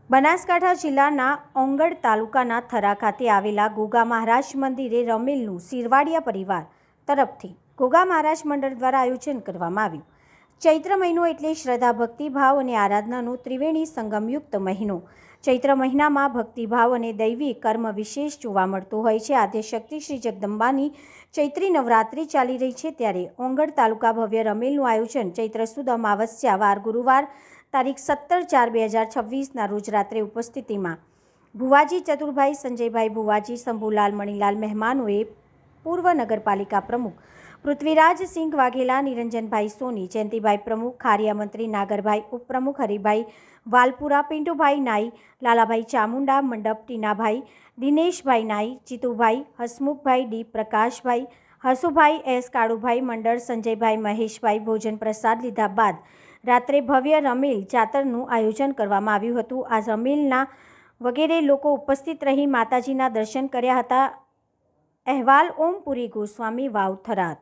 બનાસકાંઠા જિલ્લાના ઓંગડ તાલુકાના થરા ખાતે આવેલા ગોગા મહારાજ મંદિરે રમેલનું સિરવાડિયા પરિવાર તરફથી ગોગા મહારાજ મંડળ દ્વારા આયોજન કરવામાં આવ્યું। ચૈત્ર મહિનો એટલે શ્રદ્ધા ભક્તિભાવ અને આરાધનાનો ત્રિવેણી સંગમયુક્ત મહિનો। ચૈત્ર મહિનામાં ભક્તિભાવ અને દૈવી કર્મ વિશેષ જોવા મળતો હોય છે। આદ્યશક્તિ શ્રી જગદંબાની ચૈત્રી નવરાત્રિ ચાલી રહી છે, ત્યારે ઓંગડ તાલુકા ભવ્ય રમેલનું આયોજન ચૈત્ર સુદ અમાવસ્યા વાર ગુરુવાર તારીખ 17/4/2026 રોજ રાત્રે ઉપસ્થિતિમાં ભુવાજી ચતુરભાઈ, સંજયભાઈ ભુવાજી, શંભુલાલ મણીલાલ મહેમાનોએ પૂર્વ નગરપાલિકા પ્રમુખ પૃથ્વીરાજસિંહ વાઘેલા, નિરંજનભાઈ સોની, જયંતિભાઈ પ્રમુખ, ખારિયા મંત્રી નાગરભાઈ, ઉપપ્રમુખ હરિભાઈ વાલપુરા, પિન્ટુભાઈ નાઈ, લાલાભાઈ ચામુંડા, મંડપ ટીનાભાઈ, દિનેશભાઈ નાઈ, જીતુભાઈ, હસમુખભાઈ ડી, પ્રકાશભાઈ, હસુભાઈ એસ, કાળુભાઈ મંડળ, સંજયભાઈ, મહેશભાઈ ભોજન પ્રસાદ લીધા બાદ રાત્રે ભવ્ય રમેલ જાતરનું આયોજન કરવામાં આવ્યું હતું। આ રમેલના વગેરે લોકો ઉપસ્થિત રહી માતાજીના દર્શન કર્યા હતા। અહેવાલ ઓમપુરી ગોસ્વામી, વાવ, થરાદ।